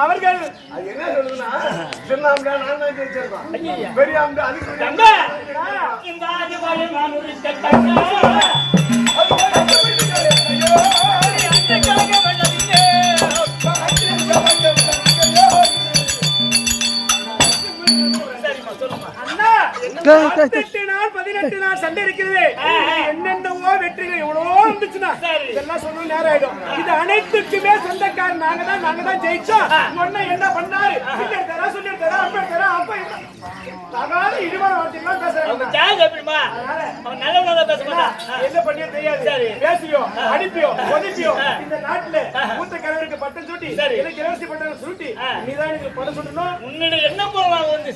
அவர்கள் என்ன சொல்லுன்னா சொன்னாங்க நான் தான் கேட்கிறேன் பெரிய அந்த இந்த ஆதிவாளி நான் ஒரு தட்டங்க அண்ணா 18 நாள் சண்டை இருக்குது. என்னென்னவோ வெற்றிகள் எவ்வளவோ இருந்துச்சுன்னா இதெல்லாம் சொல்ல நேரம் ஆயிடும். இது அனைத்துக்குமே சொந்தக்காரர் நாங்க தான் ஜெயிச்சோம். ஒண்ணு என்ன பண்ணாரு சொல்லிருக்காரு அப்ப தகாத இடிமான வார்த்தையெல்லாம் என்ன பண்ணியோ தெரியாது. பேசியோ அனுப்பியோ ஒதுப்பியோ இந்த நாட்டுல மூத்த கணவருக்கு பட்டம் சுட்டி எனக்கு இலவசி பட்டம் சுட்டி நீதான் எனக்கு பட்டம் சுட்டணும். உன்னுடைய என்ன போவாங்க வந்து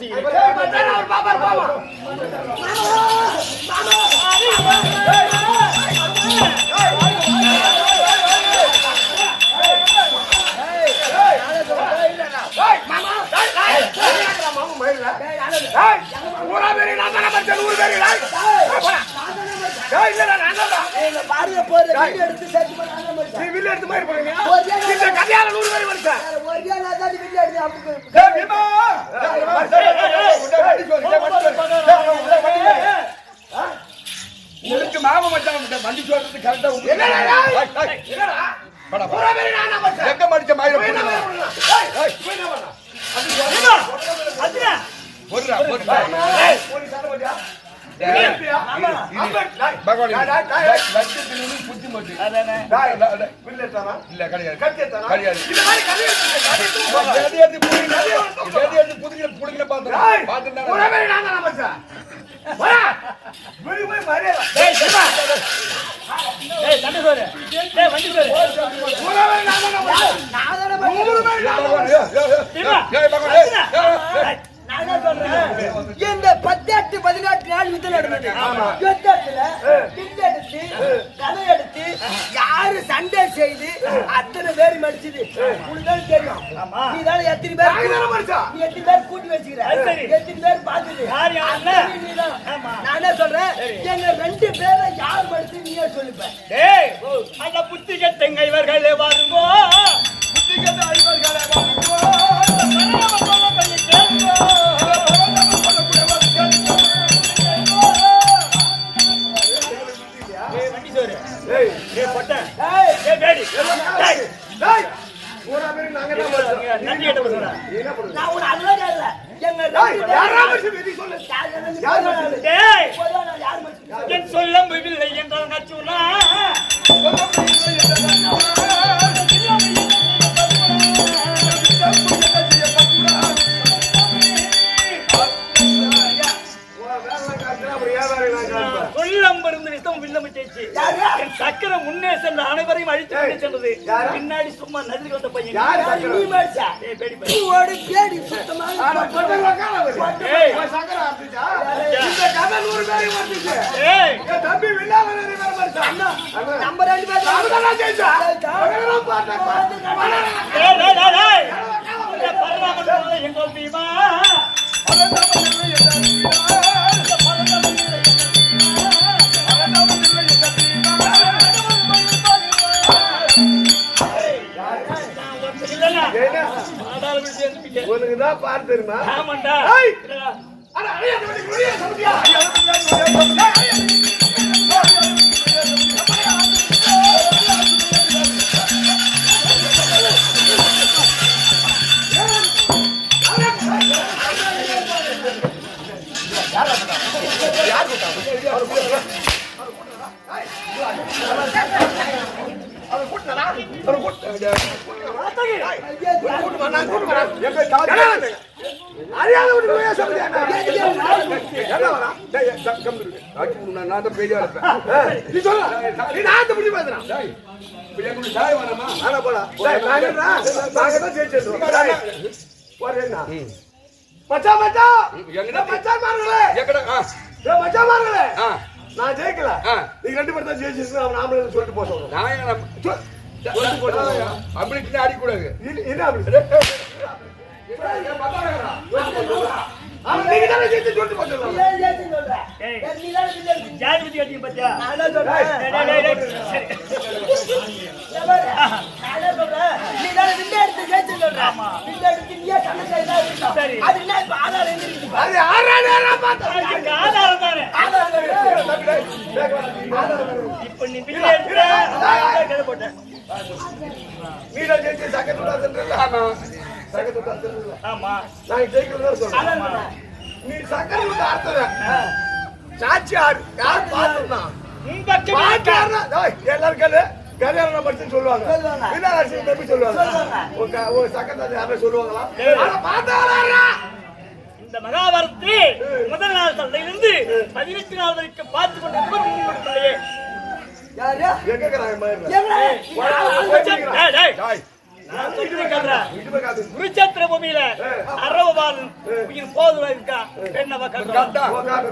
மாமா மச்சான் வண்டி சொல்றது கரெக்டா மடிச்ச மாதிரி இந்த 18 நாள் யுத்தம் நடந்தது. யுத்தத்துல பின்னெடுத்து கதை எடுத்து யாரு சண்டை செய்து அத்தனை பேர் மடிச்சது உனக்கு தெரியும். நீ தானே எத்தனை பேர் கூட்டி வச்சுக்கிற எத்தனை பேர் பார்த்தது நான் என்ன சொல்றேன். எங்க 2 பேரை யார் மடிச்சு நீயே சொல்லிப்ப. அந்த புத்தி கெட்டங்க இவர்களே வாருங்கோ புத்தி கெட்ட இவர்களே வாருங்கோ சொல்ல முடியவில்லை என்றால் நச்சுனா சக்கரை முன்னே சென்ற அனைவரையும் அழித்து சென்றது. பின்னாடி சும்மா நதிக்கு வந்த பையன் உனக்குதான் பாரு தெரியுமா? ஆமாண்டா. நான் தான் பெரிய ஆளு. நீ சொல்ல நீ நான் பிடி பேசுறான் இப்ப எங்களுக்கு சாய் வேணாமா? ஆனா போடா நாங்க தான் ஜெயிச்சிருக்கோம் போறேன்னா மச்சான் மச்சான் எங்கடா மச்சான் மார்களே எங்கடா மச்சான் மார்களே ஆ நான் ஜெயிக்கல நீங்க 2 பேரும் தான் ஜெயிச்சிருக்கீங்க அவன் ஆம்பளை சொல்லிட்டு போக சொல்றேன் நான் அப்படி அடிக்கூடாது. என்ன அப்படி அவன் நீங்க தானே ஜெயிச்சு சொல்லிட்டு போக சொல்றேன் ஏன் ஜெயிச்சு சொல்ற? ஏன் நீ தானே வில்லு அடிச்ச? ஜாதிபதி அடிக்க பத்தியா நான் தான் சொல்றேன். சரி இங்க பாரு. நான் என்ன சொல்றேன்? நீ தானே வில்லு அடிச்சு ஜெயிச்சு சொல்ற. வில்லு அடிச்சு நீயே கண்ணு கையில இருக்கணும். சரி. அது என்ன இப்ப ஆதாரம் எங்க இருக்குது பாரு. அது ஆறாடா பார்த்தா அங்க ஆதாரம் தானே இப்ப நீ பிள்ளை எடுத்த போட்ட வீட ஜெயிச்சு சக்கரத்துடா சென்றல ஆமா சக்கரத்துடா சென்றல ஆமா நான் ஜெயிக்கணும் சொல்றேன் நீ சக்கரத்துடா அர்த்தம் சாட்சி யார் பாத்துனா உன் பக்கம் பாட்டாரா டேய் எல்லாரும் கேளு கல்யாணம் படிச்சு சொல்லுவாங்க சொல்லுவாங்க. விநாயகர் எப்படி சொல்லுவாங்க சொல்லுவாங்க. ஒரு சக்கரத்தை யாரும் சொல்லுவாங்களா ஆனா பாத்தாரா இந்த மகாபாரதத்தில் முதல் நாள் சண்டையிலிருந்து 18 நாள் வரைக்கும் பார்த்து கொண்டிருப்பது உங்களுடைய பிள்ளையே. யாரு? எங்க கறாங்க மாதிரி எங்கடா? டேய், டேய். நான் சொல்றதை கேளுடா. குருச்சேத்திர பூமியில அரவபாலன் உயிர் போதுல இருக்கா பெண்ணவ கட்டா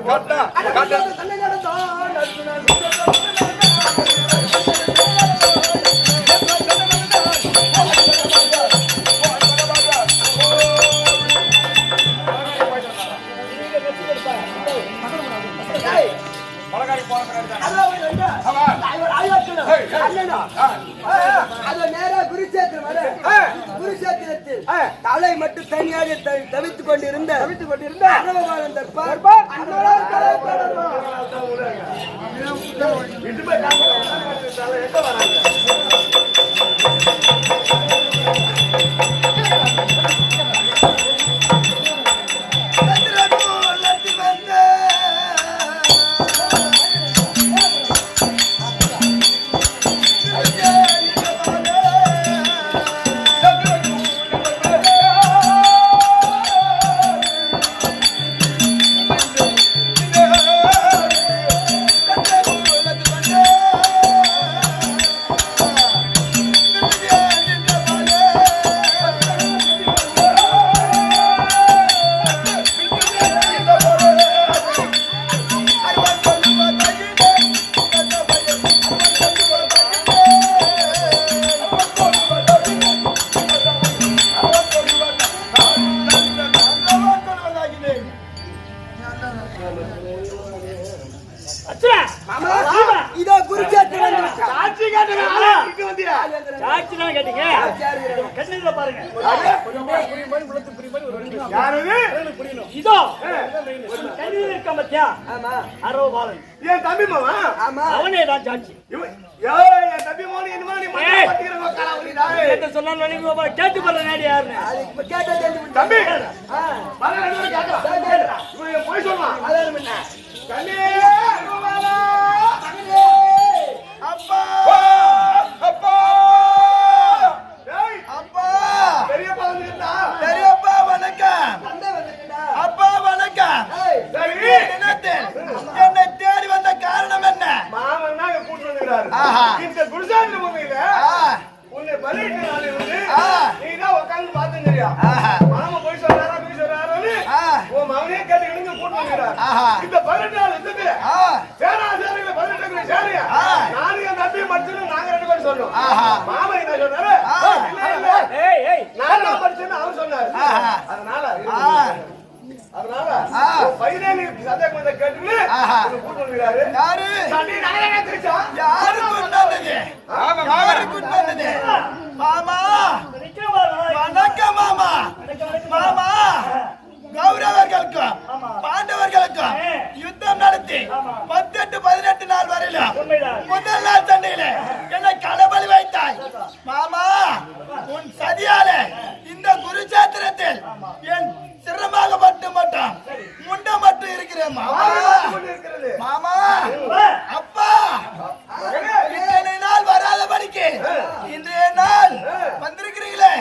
கட்டா கட்டா சண்டை நடந்தோம். ஏய், பலகாரி போறாங்க. அதான் ஒரு ரெண்டு. ஒரு ஆயிரக்கணம். அண்ணனா? அது நேரா குருச்சேத்திரம் வர. குருச்சேத்திரத்தில் தலை மட்டும் தனியாக தவித்துக் கொண்டிருந்த அரவபாலன் தர்பார் அன்னவரால் கலைப்படணும். இடுமே காசு எங்க வராங்க அச்சா ஆமா இதோ குருச்சேத்திரம் வந்து விட்டான். சாட்சி காட்டுங்க இங்க வந்தியா சாட்சி தான் கேட்டீங்க கண்ணுல பாருங்க யாரு இதோ கண்ணுல இருக்க மத்தியா ஆமா அரவபாலன் என் தம்பி மாமா ஆமா அவனே தான் சாட்சி என் தம்பி மோனி என்ன நீ ஏய். பட்டிக்கிறவங்க காலாவலிடா கேட்ட சொன்னா நீங்க கேட்டு பாருங்க நாடி யாருன்னு அது இப்ப கேட்டா தெரிஞ்சு போச்சு. தம்பி ஆ, பல ரெண்டு கேட்கலாம் சரி, கேளுடா. இவன் போய் சொல்றான் அதான் என்ன? கண்ணே அருவாளா அப்பா அப்பா டேய் அப்பா பெரியப்பா வந்துட்டா பெரியப்பா வணக்கம். சண்டை வந்துட்டுடா. அப்பா வணக்கம். ஏய், சரி என்னை தேடி வந்த காரணம் என்ன? மாமன் தான் கூட்டு வந்துறாரு ஆஹா. இந்த குருசாமி பூமியில ஆ, உன்னை பலியிட்ட நாளே வந்து ஆ. நீ தான் உட்கார்ந்து பாத்துங்கறியா ஆஹா. மாமா போய் சொல்றாரா போய் சொல்றாருன்னு ஆ. உன் மகனே கேட்டு இங்க கூட்டு வந்துறாரு ஆஹா. இந்த 18 நாள் இருந்துட்டு ஆ, சேனாசாரிகளை 18 சேரியா ஆ. நானும் என் தம்பி மட்டும் நாங்க 2 பேரும் சொன்னோம் ஆஹா. மாமா என்ன சொன்னாரு ஆ. இல்ல இல்ல ஏய் ஏய் நான் தான் படிச்சேன்னு அவர் சொன்னாரு ஆஹா. அதனால ஆ. அதனால ஆ. பையனே சந்தேகம் வந்து கேட்டுன்னு ஆஹா. உன்னை கூட்டு வந்துறாரு யாரு? சண்டி நானே தெரிச்சா யாரு கொண்டு வந்தது? யாரு கொண்டு வந்தது? மாமா வணக்கம் மாமா. மாமா கௌரவர்களுக்கும் பாண்டவர்களுக்கும் யுத்தம் நடத்தி 18 நாள் வரையிலும் முதல் நாள் சண்டையில என்னை களபலி வைத்தாய் மாமா. உன் சதியால இந்த குருச்சேத்திரத்தில் என் சிரமாக மட்டும் முண்ட மட்டும் இருக்கிறேன் மாமா. இருக்கிறது மாமா அப்பா இத்தனை நாள் வராதபடிக்கு இன்றைய நாள் வந்திருக்கிறீங்களே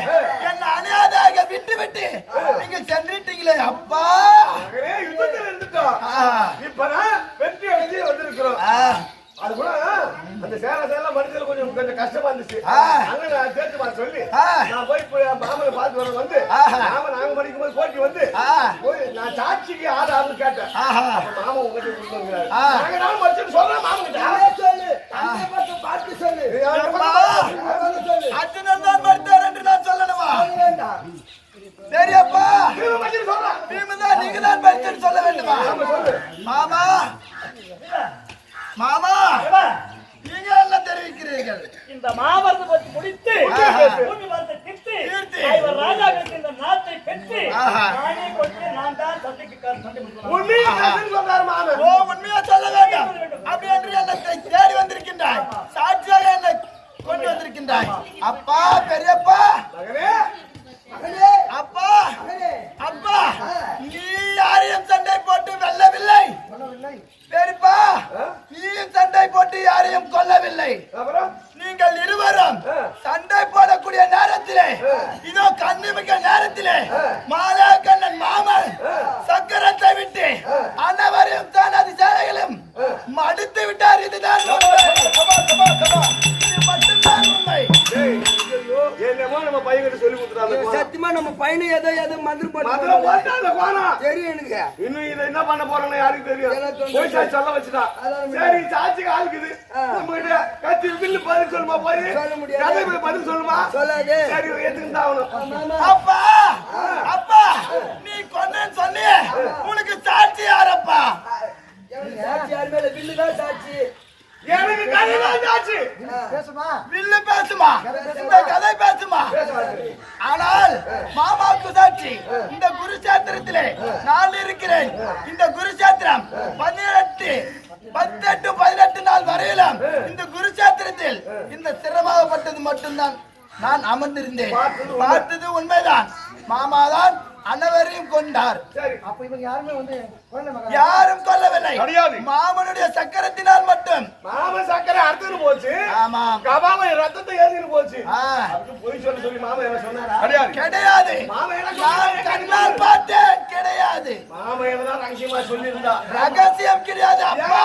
என்ன அனாதையாக விட்டு விட்டு நீங்க சென்றிட்டீங்களே அப்பா. மகனே, யுத்தத்தில் இருந்துட்டோம் ஆ. இப்பதான் வெற்றி அடைஞ்சு அது கூட அந்த சேல மனுஷன் கொஞ்சம் கஷ்டமா இருந்துச்சு. அங்க நான் சேர்த்து வர சொல்லி நான் போய் மாமனை பார்த்து வர வந்து நாங்க படிக்கும் போது போட்டி வந்து போய் நான் சாட்சிக்கு ஆதாரம் கேட்டேன். மாமா உங்ககிட்ட கொடுத்துருக்காரு. நாங்க நானும் படிச்சுட்டு சொல்றேன் மாமன் கிட்ட பார்த்து சொல்லு அர்ஜுனன் தான் படித்தார் என்று நான் சொல்லணுமா? சரியப்பா சொல்றேன் நீங்க தான் படிச்சுன்னு சொல்ல வேண்டுமா? மாமா மாமா நீங்க என்ன தெரிவிக்கிறீர்கள்? இந்த மாபரத்தை பற்றி முடித்து பூமி வரத்தை திட்டு ஐவர் ராஜாக்களுக்கு இந்த நாட்டை பெற்று நானே கொண்டு நான் தான் சண்டைக்கு உண்மையா சொல்றாரு மாமன். உண்மையா சொல்ல வேண்டாம். அப்படி என்று என்னை தேடி வந்திருக்கின்றாய், சாட்சியாக என்னை கொண்டு வந்திருக்கின்றாய். அப்பா பெரியப்பா அப்பா அப்பா நீ யாரையும் சண்டை போட்டு வெல்லவில்லை. பெரியப்பா நீயும் சண்டை போட்டு யாரையும் கொல்லவில்லை. நீங்கள் இருவரும் சண்டை போடக்கூடிய நேரத்திலே இதோ கண்ணிமிக்க நேரத்திலே மாதா கண்ணன் மாமன் சக்கரத்தை விட்டு அனைவரையும் தனது சேலைகளும் மடித்து விட்டார். இதுதான் நம்ம பையன் சொல்லி கொடுத்துறாங்க. சத்தியமா நம்ம பையனை ஏதோ மந்திரம் தெரியும் எனக்கு. இன்னும் இதை என்ன பண்ண போறோம்னு யாருக்கு தெரியும்? போய் சொல்ல வச்சுட்டா சரி சாட்சிக்கு ஆளுக்குது நம்மகிட்ட கத்தி வில்லு பதில் சொல்லுமா? போய் சொல்ல முடியாது. பதில் சொல்லுமா? சொல்லாது. சரி எதுக்கு தான் ஆகணும்? அப்பா அப்பா நீ கொன்னேன்னு சொன்னியே, உனக்கு சாட்சி யாரப்பா? சாட்சி யார் மேல? வில்லுதான் சாட்சி. எனக்கு கதைதான் சாட்சி. வில்லு பேசுமா? இந்த கதை பேசுமா? ஆனால் மாமாவுக்கு சாட்சி இந்த குருஷேத்திரத்திலே நான் இருக்கிறேன். இந்த குருஷேத்திரம் 18 நாள் வரையிலும் இந்த குருஷேத்திரத்தில் இந்த சிரமப்பட்டது மட்டும்தான் நான் அமர்ந்திருந்தேன். பார்த்தது உண்மைதான். மாமாதான் அனைவரையும் கொண்டார். யாரும் கொல்லவில்லை. மாமனுடைய சக்கரத்தினால் மட்டும். மாமன் சக்கரை அறுத்துட்டு போச்சு. ஆமா கபாமன் ரத்தத்தை எழுதிட்டு போச்சு. போய் சொல்லி மாமன் என்ன சொன்னாரா? கிடையாது. நான் கண்ணால் பார்த்தேன். கிடையாது. மாமன் என்னதான் ரகசியமா சொல்லியிருந்தா? ரகசியம் கிடையாது அப்பா.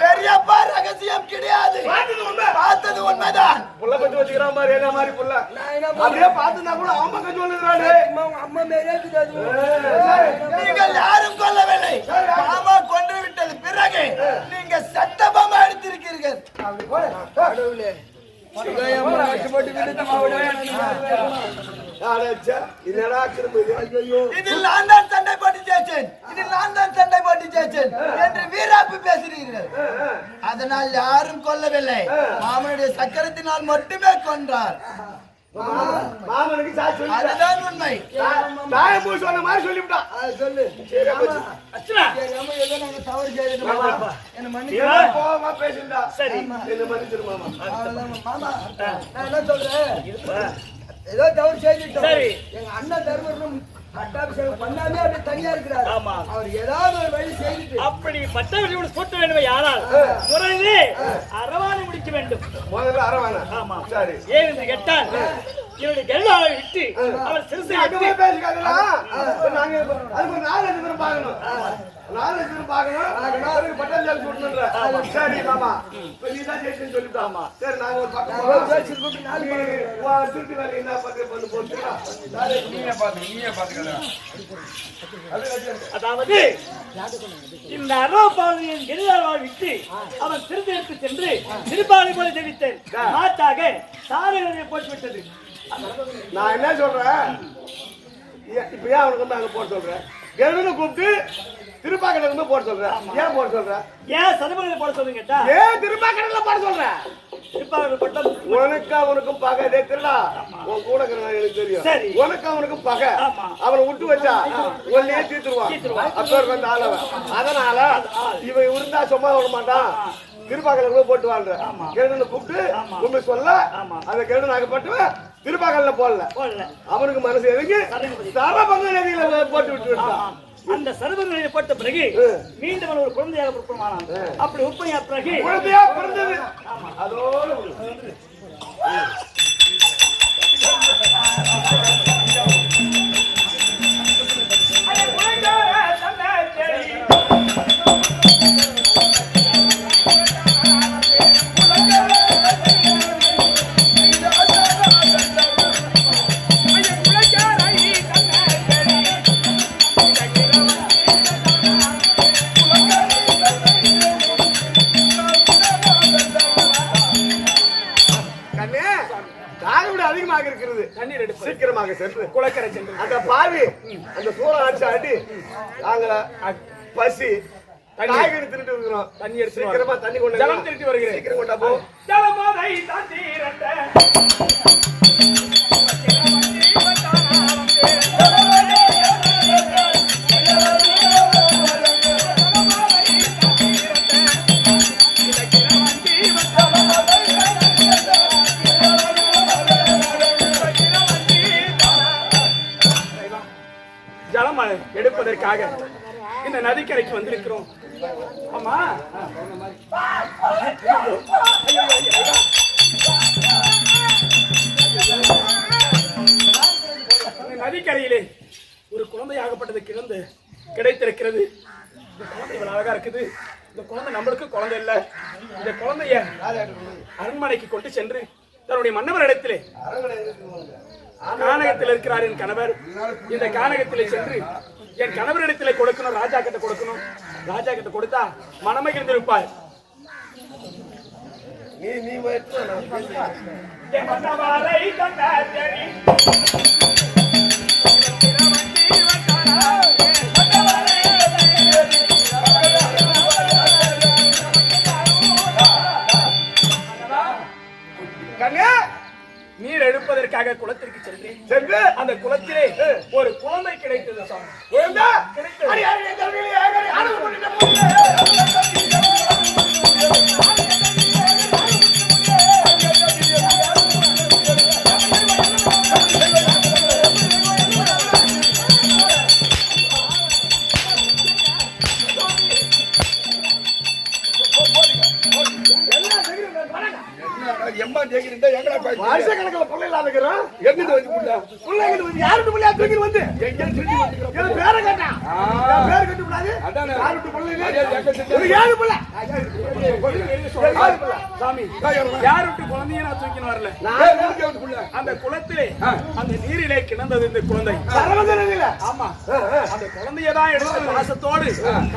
பெரியப்பா ரகசியம் கிடையாது. பார்த்தது உண்மைதான். புள்ள பத்தி வச்சுக்கிறான் மாதிரி என்ன மாதிரி புள்ள அப்படியே பார்த்துனா கூட அவன் பக்கம் சொல்லுறாரு. அம்மா மேலே நீங்கள் யாரும் கொல்லவில்லை. மாமா கொன்று விட்டது பிறகு நீங்க சட்டபமா எடுத்திருக்கிறீர்கள். இதில் நான் தான் சண்டை போட்டு ஜெயிச்சேன், இதில் நான் தான் சண்டை போட்டு ஜெயிச்சேன் என்று வீராப்பு பேசுகிறீர்கள். அதனால் யாரும் கொல்லவில்லை. மாமனுடைய சக்கரத்தினால் மட்டுமே கொன்றார். மாமனுக்கு சாட்சி அதுதான் உண்மை. தாயமூ சொன்ன மாதிரி சொல்லிவிட்டான். சொல்லு அச்சனா ஏதோ நாங்க தவறு செய்துட்டோம். என்ன மன்னிச்சு கோவமா பேசிட்டா. சரி என்ன மன்னிச்சிரு மாமா. மாமா நான் என்ன சொல்றேன், ஏதோ தவறு செய்துட்டோம். சரி. எங்க அண்ணன் தர்மபுரம் பட்டாபிஷேகம் பண்ணாமே அப்படியே தனியா இருக்கிறார். ஆமா. அவர் ஏதாவது ஒரு வழி செய்துட்டு அப்படி பட்டவர்களோடு சூட்ட வேண்டும். ஆனால் முறையிலே அரவாணி முடிக்க வேண்டும். முதல்ல அரவானா. ஆமா சரி. ஏன் என்று கேட்டால் என்னுடைய கெல்லாவை விட்டு அவர் சிறுசை அங்கமே பேசிக்காதா? நாங்க அதுக்கு 4 லட்சம் பேர் பார்க்கணும். 4 லட்சம் பேர் பார்க்கணும். அதுக்கு பட்டாஞ்சாலி கூட்டணும்ன்ற. சரி மாமா. இப்ப நீ தான் ஜெயிச்சேன்னு சொல்லிட்டாமா. சரி நாங்க ஒரு பக்கம் பேசி கூட்டி 4 பேர் திருட்டு வேலை என்ன பண்ணு போச்சுடா. நீயே பாத்துக்கடா. அதாவது இந்த அரவபாளையின் கெல்லாவை விட்டு அவன் திருத்தி எடுத்து சென்று திருப்பாலை போல தெரிவித்தேன். மாற்றாக சாரங்களை போட்டுவிட்டது. நான் என்ன சொல்றேன், இப்ப ஏன் அவனுக்கு வந்து அங்க போட சொல்றேன்? கெல்வனை கூப்பிட்டு திருப்பாக்கடல போட சொல்றேன். ஏன் போட சொல்றேன்? ஏன் சதுமலை போட சொல்லுங்க கேட்டா, ஏன் திருப்பாக்கடல போட சொல்றேன்? திருப்பாக்கடல் போட்டா உனக்கு அவனுக்கும் பகை. தெரியல உன் கூட இருக்கிறவன் எனக்கு தெரியும். சரி. உனக்கு அவனுக்கும் பகை. ஆமா. அவனை விட்டு வச்சா ஒல்லியே தீத்துருவான். அப்பேர் வந்து ஆளவன். அதனால இவன் இருந்தா சும்மா விட மாட்டான். திருப்பாக்கடல போட்டு வாழ்ற கெல்வனை கூப்பிட்டு உண்மை சொல்ல அந்த கெல்வன் ஆகப்பட்டு திருப்பாக்கடல போடல. அவனுக்கு மனசு எதுக்கு சரபங்க நதியில போட்டு விட்டு விட்டான். அந்த சர்வநிலையை போட்ட பிறகு மீண்டும் ஒரு குழந்தையாக உற்பமானான். அப்படி உற்பத்தியா பிறகு குழந்தையா பிறந்தது. அதோடு சீக்கிரமாக சென்று குளக்கரை சென்று அந்த பாவி அந்த சூழல் அடிச்சு அடி நாங்கள பசி காய்கறி திருட்டு இருக்கிறோம். தண்ணி எடுத்து சீக்கிரமா தண்ணி கொண்டு ஜலம் திருட்டு வருகிறேன். சீக்கிரம் கொண்டா போ. ஜலமாதை தண்ணீரட்ட ஜலம் எடுப்பதற்காக இந்த நதிக்கரைக்கு வந்திருக்கிறோம். ஆமா நதிக்கரையிலே ஒரு குழந்தையாகப்பட்டது கிடந்து கிடைத்திருக்கிறது. இந்த குழந்தை இவ்வளவு அழகா இருக்குது. இந்த குழந்தை நம்மளுக்கு குழந்தை இல்ல. இந்த குழந்தைய அரண்மனைக்கு கொண்டு சென்று தன்னுடைய மன்னவரிடத்திலே கானகத்தில் இருக்கிறார் என் கணவர். இந்த கானகத்திலே சென்று என் கணவரிடத்திலே கொடுக்கணும். ராஜா கிட்ட கொடுக்கணும். ராஜா கிட்ட கொடுத்தா மனமகிழ்ந்து இருப்பார். நீ என் மன்னவரை கண்டாரி நீர் எடுப்பதற்காக குளத்திற்கு சென்று அந்த குளத்திலே ஒரு குழந்தை கிடைத்தது. வருஷக்கணக்கில் பிள்ளை இல்லாத இருக்கிறோம். எங்கிட்டு வந்து பிள்ளை எங்கிட்டு வந்து யாருக்கு பிள்ளையா தூக்கிட்டு வந்து எங்கேயும் திருடி வந்துக்கிறோம். பேரை கேட்டான். பேர் கட்டு கூடாது. யாருக்கு பிள்ளை ஏழு பிள்ளை சாமி யார் விட்டு குழந்தைய நான் தூக்கின்னு வரல. அந்த குளத்திலே அந்த நீரிலே கிடந்தது இந்த குழந்தை. ஆமா அந்த குழந்தையதான் எடுத்து வாசத்தோடு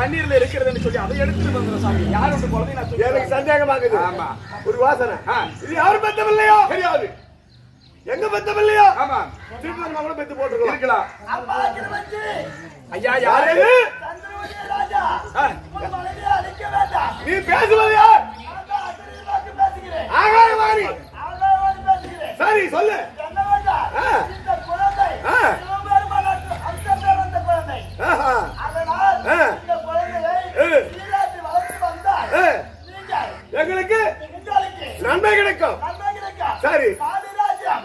தண்ணீர்ல இருக்கிறதுன்னு சொல்லி அதை எடுத்துட்டு வந்துடும் சாமி. யார் விட்டு குழந்தைய நான் தூக்கி எனக்கு சந்தேகமாகுது. ஆமா ஒரு வாசனை. இது யாரு பெத்த பிள்ளையோ தெரியாது. எங்க பெத்த பிள்ளையோ ஆமா திருப்பி நம்மளும் பெத்து போட்டுருக்கலாம். ஐயா யாரு நீ பேசுவது யார்? ஆகாயவாணி. சரி சொல்லு. எங்களுக்கு நன்மை கிடைக்கும். சரி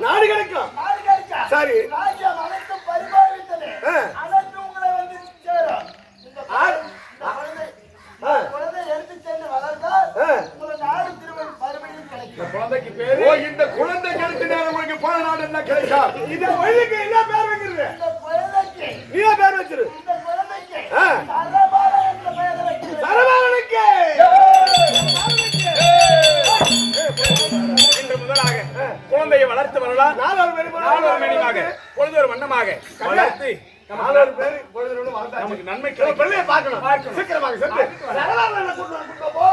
நாடு கிடைக்கும். சரி குழந்தைக்கு பேரு இந்த குழந்தை கிடைச்ச உங்களுக்கு போன நாடு என்ன கிடைக்கும். இந்த குழந்தைக்கு என்ன பேர் வைக்கிறது? நீ பேர் வச்சிரு. சரபாலனுக்கு இன்று முதலாக குழந்தையை வளர்த்து வரலாம். நாலொரு மணியாக பொழுதொரு வண்ணமாக வளர்த்து நமக்கு நன்மை பிள்ளைய பார்க்கணும். சீக்கிரமாக சென்று சரபாலனை கூட்டு போ.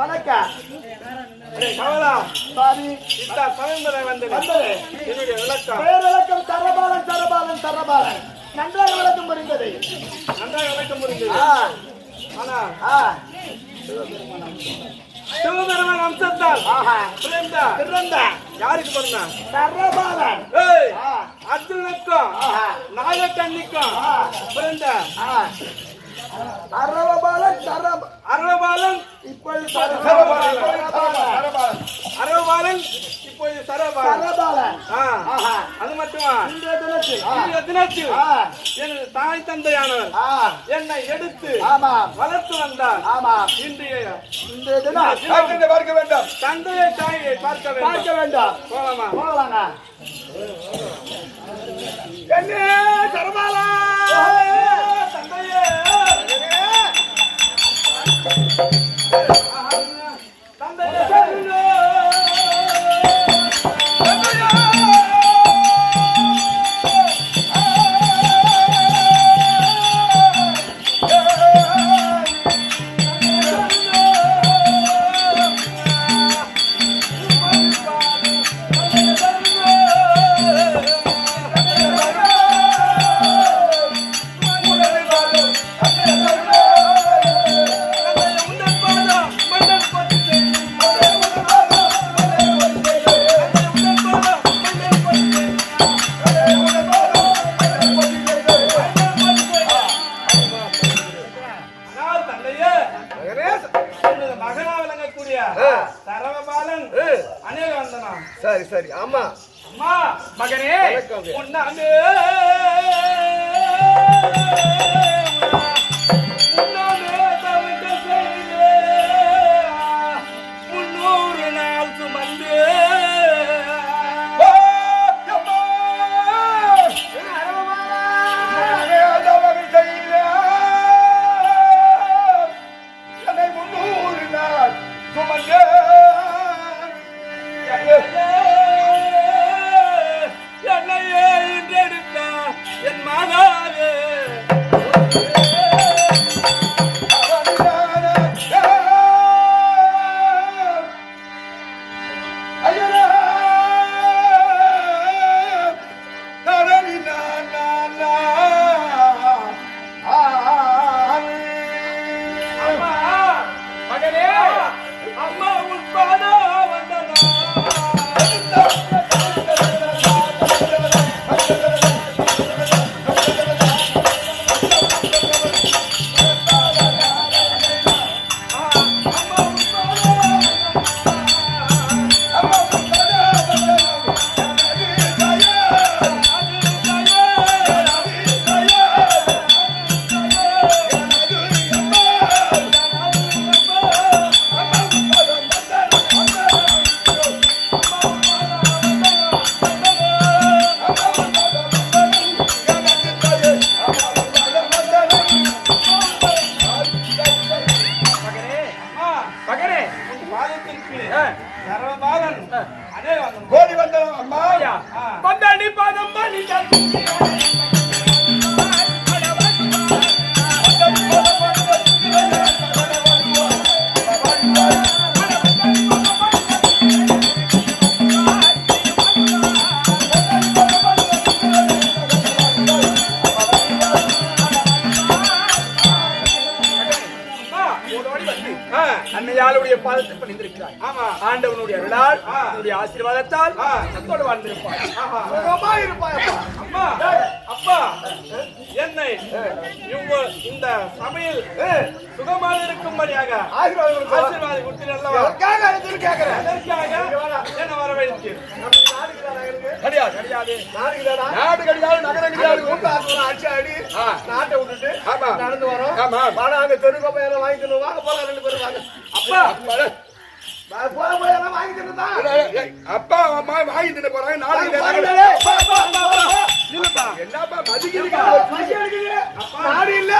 வணக்கம். கமலா, சாமி, இந்த பரம்பரை வந்தது. என்னுடைய விளக்கம் பேரழக்கம் சரபாலன் சரபாலன் சரபாலன் நன்றாக விளக்கம் புரிந்தது. நன்றாக விளக்கம் புரிந்தது. ஆனா சிவபெருமான் அம்சத்தால் பிறந்த யாருக்கு பிறந்தா? சரபாலன் அர்ஜுனுக்கும் நாகக்கண்ணிக்கும் பிறந்த அரவபாலன் அரவபாலன் இப்பொழுது அரவபாலன் இப்பொழுது சரபாலன். அது மட்டுமா? இன்றைய தினத்தில் எனது தாய் தந்தையானவர் என்னை எடுத்து வளர்த்து வந்தார். இன்றைய தினம் பார்க்க வேண்டாம். தந்தையை தாயை பார்க்க வேண்டாம். போகலாமா? என்ன சரபாலா தந்தையே மகனா விளங்கக்கூடிய சரவபாலன் அநேக வந்தனா. சரி சரி. ஆமா அம்மா மகனே உன்னாலே தவிர்க்க செய்து 300 நாள் சுமந்து என்னையே இன்றெடுத்த என் மாதாவே மகனே அம்மா உன் பாதா வந்தனா பரமபாதன் அதே கோடி வந்தனம் அம்மா. கொண்டாடி பாதம் பண்ணி அன்னையாளுடைய பாதத்தை பணிந்திருக்கிறார். ஆமா, ஆண்டவனுடைய அருளால் அவனுடைய ஆசீர்வாதத்தால் சத்தோடு வாழ்ந்திருப்பார். சுகமா இருப்பாயப்பா. அம்மா, அப்பா, என்னை இந்த சமையல் சுகமாக இருக்கும்படியாக ஆசீர்வாதம் கொடுத்தீர் அல்லவா? எதற்காக அழைத்துன்னு கேட்கிறேன். அதற்காக என்ன வரவேற்கிறேன். கிடையாது கிடையாது. நாடு கிடையாது, நகரம் கிடையாது. கூட்டாசுரம் ஆட்சி ஆடி நாட்டை விட்டுட்டு நடந்து வரோம். ஆனா அங்க தெருக்கோப்பை எல்லாம் வாங்கிக்கணும். வாங்க போலாம், 2 பேரும் வாங்க. அப்பா போய் எல்லாம் வாங்கிக்கணும் தான். அப்பா அம்மா வாங்கி தின்னு போறாங்க. நாளைக்கு என்னப்பா மதிக்கிறீங்க? நாடு இல்ல,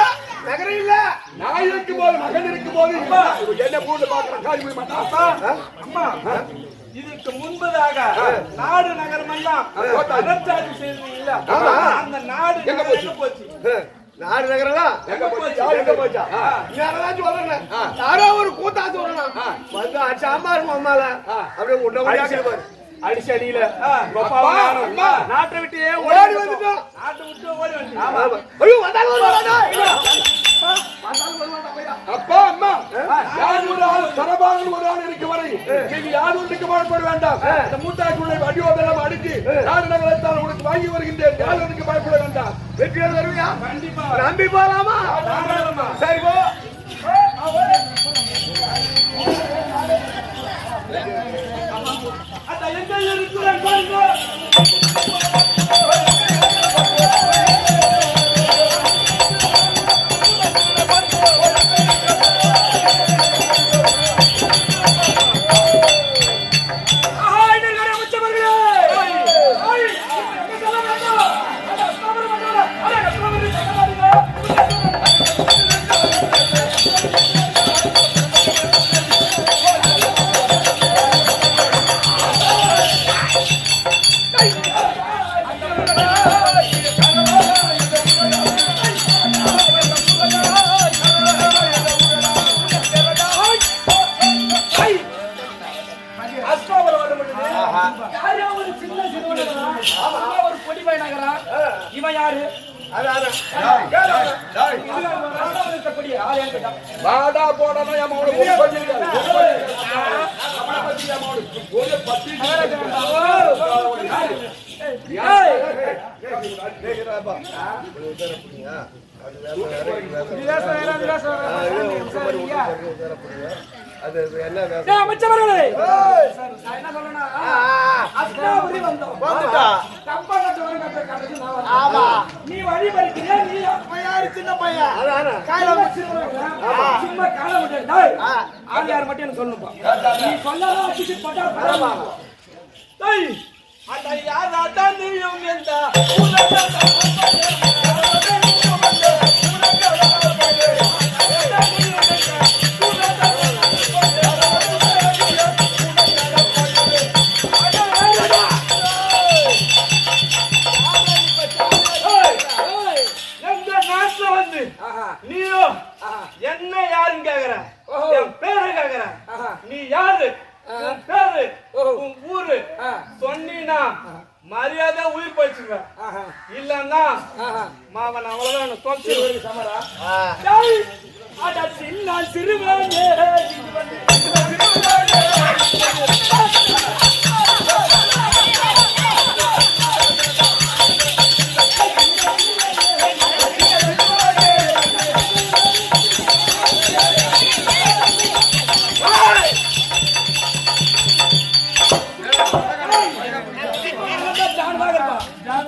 நகரம் இல்ல. நான் இருக்கும் போது மகன் இருக்கும் போது என்ன பூண்டு பாக்குறேன். காலி போய் மாட்டான். அம்மா, இதுக்கு முன்பதாக நாடு நகரம் எல்லாம் அரசாட்சி செய்தீங்களா? அந்த நாடு எங்க போச்சு? நாடு நகரம் எங்க போச்சு? எங்க போச்சா? யாராச்சும் வரணும். யாரோ ஒரு கூட்டாச்சு வரணும். வந்து அடிச்சு அம்மா இருக்கும் அம்மால அப்படியே உன்ன முடியாது. அடிச்சு அடியில நாட்டை விட்டு ஓடி வந்துட்டோம். நாட்டை விட்டு ஓடி வந்து ஐயோ வந்தாலும் வருவாடா. அப்பா அம்மா யார் ஒரு ஆள் சரபாகன் ஒரு ஆள் இருக்க வரை நீங்க யாரும் இருக்க பயப்பட வேண்டாம். இந்த மூட்டாக்குள்ளே அடியோதெல்லாம் அடிச்சு நாடு நகரத்தால் உனக்கு வாங்கி வருகின்றேன். யாரும் இருக்க பயப்பட வேண்டாம். வெற்றியாளர் வருவியா? கண்டிப்பா நம்பி போலாமா? சரி போ. அந்த எங்க இருக்கிறேன் பாருங்க. இவன் யாரு? வாடா போடணும் என் மகனை அமைச்சவர்களே, என்ன சொல்லணும்? அஸ்தாபுரி வந்தோம். நீ வழி பறிக்கிறியா? நீ யாரு? சின்ன பையன். சும்மா கால முடியாது. ஆள் யார் மட்டும் எனக்கு சொல்லணும்பா. நீ சொல்லலாம் அடிச்சு போட்டா பரவாயில்ல. யார் அதான் நீயும் எந்த நீயோ என்ன யாருன்னு கேக்குற? என் பேரு கேக்குற? நீ யாரு? உன் பேரு, உன் ஊரு சொன்னீனா மரியாதை உயிர் போயிடுச்சுங்க. இல்லன்னா மாவன் அவ்வளவுதான் தொலைச்சு சமரா. சின்ன சிறுவனே